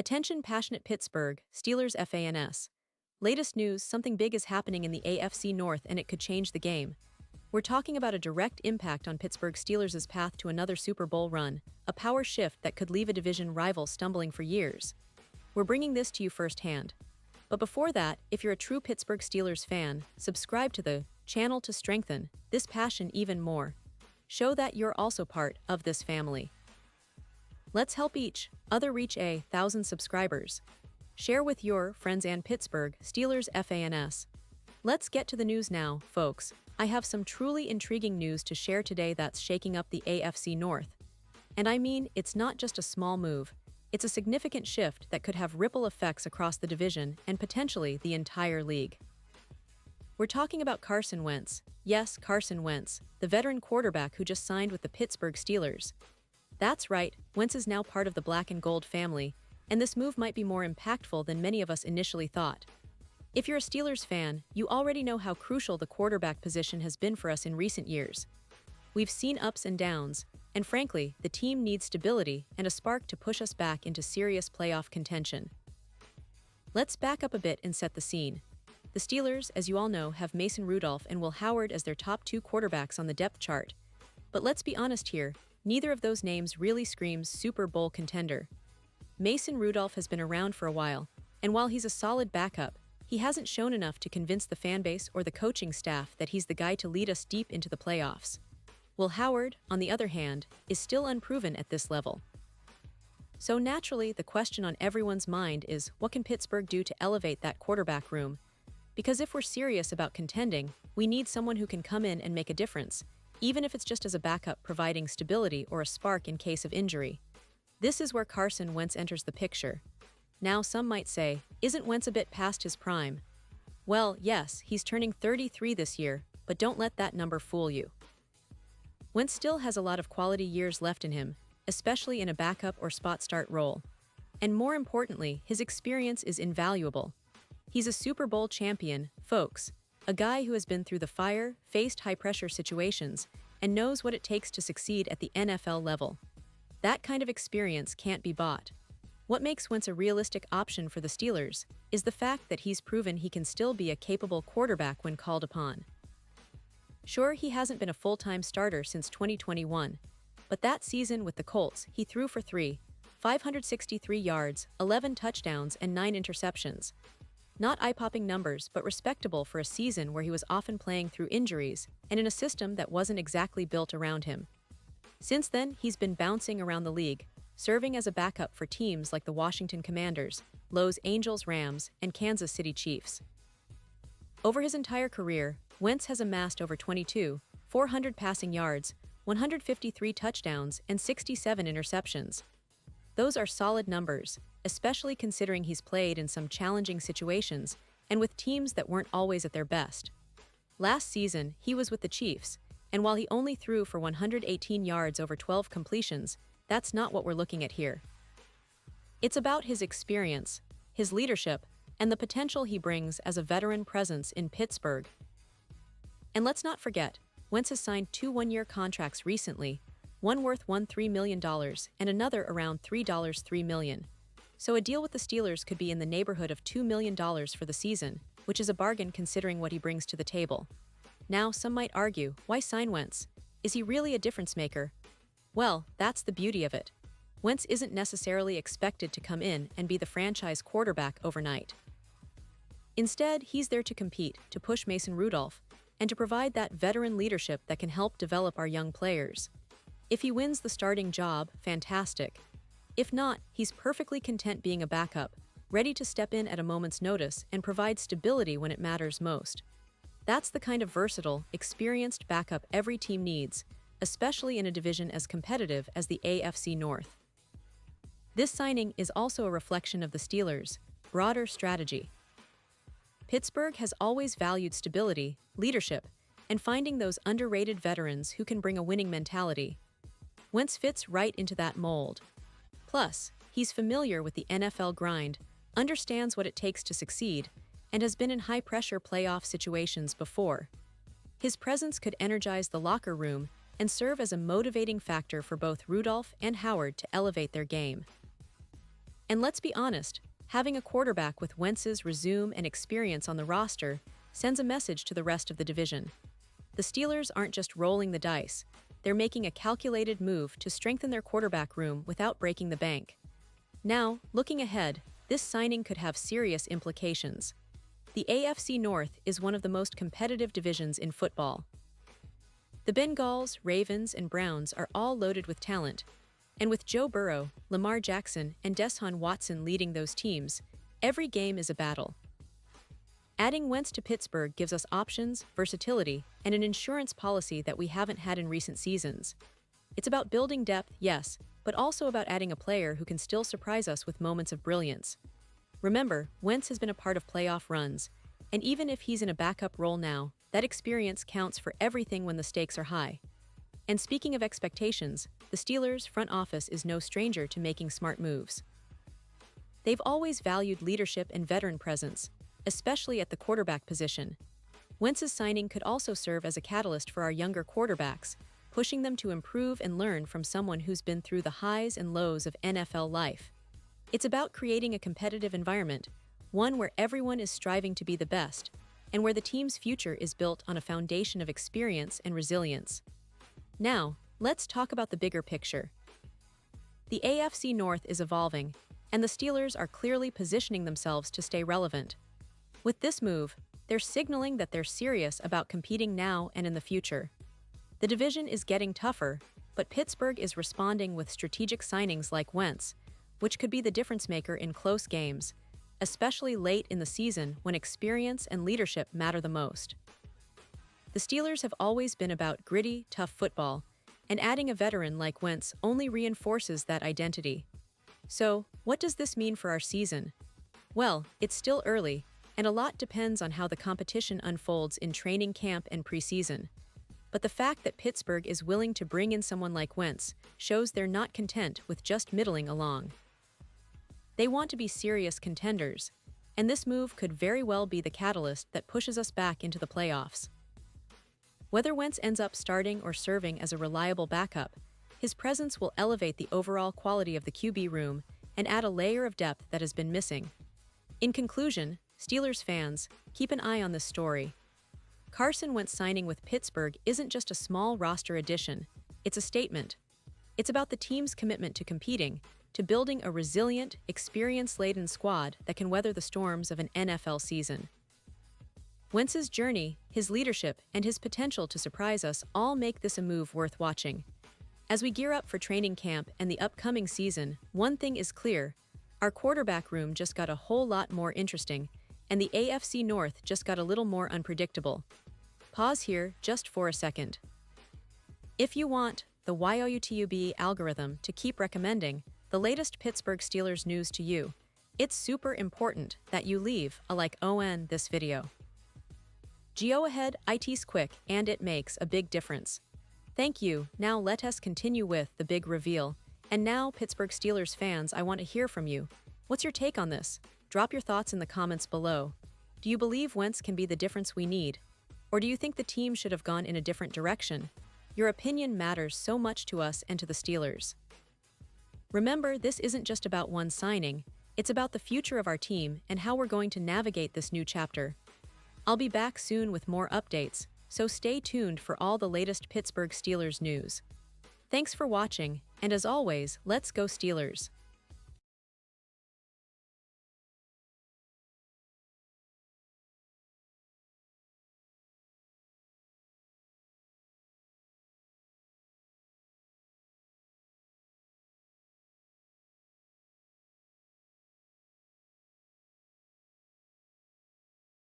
Attention passionate Pittsburgh Steelers fans. Latest news, something big is happening in the AFC North and it could change the game. We're talking about a direct impact on Pittsburgh Steelers' path to another Super Bowl run, a power shift that could leave a division rival stumbling for years. We're bringing this to you firsthand. But before that, if you're a true Pittsburgh Steelers fan, subscribe to the channel to strengthen this passion even more. Show that you're also part of this family. Let's help each other reach 1,000 subscribers. Share with your friends and Pittsburgh Steelers fans. Let's get to the news now, folks. I have some truly intriguing news to share today that's shaking up the AFC North. And I mean, it's not just a small move. It's a significant shift that could have ripple effects across the division and potentially the entire league. We're talking about Carson Wentz. Yes, Carson Wentz, the veteran quarterback who just signed with the Pittsburgh Steelers. That's right, Wentz is now part of the black and gold family, and this move might be more impactful than many of us initially thought. If you're a Steelers fan, you already know how crucial the quarterback position has been for us in recent years. We've seen ups and downs, and frankly, the team needs stability and a spark to push us back into serious playoff contention. Let's back up a bit and set the scene. The Steelers, as you all know, have Mason Rudolph and Will Howard as their top two quarterbacks on the depth chart. But let's be honest here, neither of those names really screams Super Bowl contender. Mason Rudolph has been around for a while, and while he's a solid backup, he hasn't shown enough to convince the fanbase or the coaching staff that he's the guy to lead us deep into the playoffs. Will Howard, on the other hand, is still unproven at this level. So naturally, the question on everyone's mind is, what can Pittsburgh do to elevate that quarterback room? Because if we're serious about contending, we need someone who can come in and make a difference, even if it's just as a backup providing stability or a spark in case of injury. This is where Carson Wentz enters the picture. Now some might say, isn't Wentz a bit past his prime? Well, yes, he's turning 33 this year, but don't let that number fool you. Wentz still has a lot of quality years left in him, especially in a backup or spot start role. And more importantly, his experience is invaluable. He's a Super Bowl champion, folks, a guy who has been through the fire, faced high-pressure situations, and knows what it takes to succeed at the NFL level. That kind of experience can't be bought. What makes Wentz a realistic option for the Steelers is the fact that he's proven he can still be a capable quarterback when called upon. Sure, he hasn't been a full-time starter since 2021, but that season with the Colts, he threw for 563 yards, 11 touchdowns, and 9 interceptions. Not eye-popping numbers, but respectable for a season where he was often playing through injuries and in a system that wasn't exactly built around him. Since then, he's been bouncing around the league, serving as a backup for teams like the Washington Commanders, Los Angeles Rams, and Kansas City Chiefs. Over his entire career, Wentz has amassed over 400 passing yards, 153 touchdowns, and 67 interceptions. Those are solid numbers, especially considering he's played in some challenging situations and with teams that weren't always at their best. Last season, he was with the Chiefs, and while he only threw for 118 yards over 12 completions, that's not what we're looking at here. It's about his experience, his leadership, and the potential he brings as a veteran presence in Pittsburgh. And let's not forget, Wentz has signed 2 one-year contracts recently, one worth $3 million and another around $3 million. So a deal with the Steelers could be in the neighborhood of $2 million for the season, which is a bargain considering what he brings to the table. Now, some might argue, why sign Wentz? Is he really a difference maker? Well, that's the beauty of it. Wentz isn't necessarily expected to come in and be the franchise quarterback overnight. Instead, he's there to compete, to push Mason Rudolph, and to provide that veteran leadership that can help develop our young players. If he wins the starting job, fantastic. If not, he's perfectly content being a backup, ready to step in at a moment's notice and provide stability when it matters most. That's the kind of versatile, experienced backup every team needs, especially in a division as competitive as the AFC North. This signing is also a reflection of the Steelers' broader strategy. Pittsburgh has always valued stability, leadership, and finding those underrated veterans who can bring a winning mentality. Wentz fits right into that mold. Plus, he's familiar with the NFL grind, understands what it takes to succeed, and has been in high-pressure playoff situations before. His presence could energize the locker room and serve as a motivating factor for both Rudolph and Howard to elevate their game. And let's be honest, having a quarterback with Wentz's resume and experience on the roster sends a message to the rest of the division. The Steelers aren't just rolling the dice, they're making a calculated move to strengthen their quarterback room without breaking the bank. Now, looking ahead, this signing could have serious implications. The AFC North is one of the most competitive divisions in football. The Bengals, Ravens, and Browns are all loaded with talent, and with Joe Burrow, Lamar Jackson, and Deshaun Watson leading those teams, every game is a battle. Adding Wentz to Pittsburgh gives us options, versatility, and an insurance policy that we haven't had in recent seasons. It's about building depth, yes, but also about adding a player who can still surprise us with moments of brilliance. Remember, Wentz has been a part of playoff runs, and even if he's in a backup role now, that experience counts for everything when the stakes are high. And speaking of expectations, the Steelers' front office is no stranger to making smart moves. They've always valued leadership and veteran presence, especially at the quarterback position. Wentz's signing could also serve as a catalyst for our younger quarterbacks, pushing them to improve and learn from someone who's been through the highs and lows of NFL life. It's about creating a competitive environment, one where everyone is striving to be the best, and where the team's future is built on a foundation of experience and resilience. Now, let's talk about the bigger picture. The AFC North is evolving, and the Steelers are clearly positioning themselves to stay relevant. With this move, they're signaling that they're serious about competing now and in the future. The division is getting tougher, but Pittsburgh is responding with strategic signings like Wentz, which could be the difference maker in close games, especially late in the season when experience and leadership matter the most. The Steelers have always been about gritty, tough football, and adding a veteran like Wentz only reinforces that identity. So, what does this mean for our season? Well, it's still early, and a lot depends on how the competition unfolds in training camp and preseason. But the fact that Pittsburgh is willing to bring in someone like Wentz shows they're not content with just middling along. They want to be serious contenders, and this move could very well be the catalyst that pushes us back into the playoffs. Whether Wentz ends up starting or serving as a reliable backup, his presence will elevate the overall quality of the QB room and add a layer of depth that has been missing. In conclusion, Steelers fans, keep an eye on this story. Carson Wentz signing with Pittsburgh isn't just a small roster addition, it's a statement. It's about the team's commitment to competing, to building a resilient, experience-laden squad that can weather the storms of an NFL season. Wentz's journey, his leadership, and his potential to surprise us all make this a move worth watching. As we gear up for training camp and the upcoming season, one thing is clear: our quarterback room just got a whole lot more interesting, and the AFC North just got a little more unpredictable. Pause here just for a second. If you want the YouTube algorithm to keep recommending the latest Pittsburgh Steelers news to you, it's super important that you leave a like on this video. Go ahead, it's quick and it makes a big difference. Thank you. Now let us continue with the big reveal. And now, Pittsburgh Steelers fans, I want to hear from you. What's your take on this? Drop your thoughts in the comments below. Do you believe Wentz can be the difference we need? Or do you think the team should have gone in a different direction? Your opinion matters so much to us and to the Steelers. Remember, this isn't just about one signing, it's about the future of our team and how we're going to navigate this new chapter. I'll be back soon with more updates, so stay tuned for all the latest Pittsburgh Steelers news. Thanks for watching, and as always, let's go Steelers!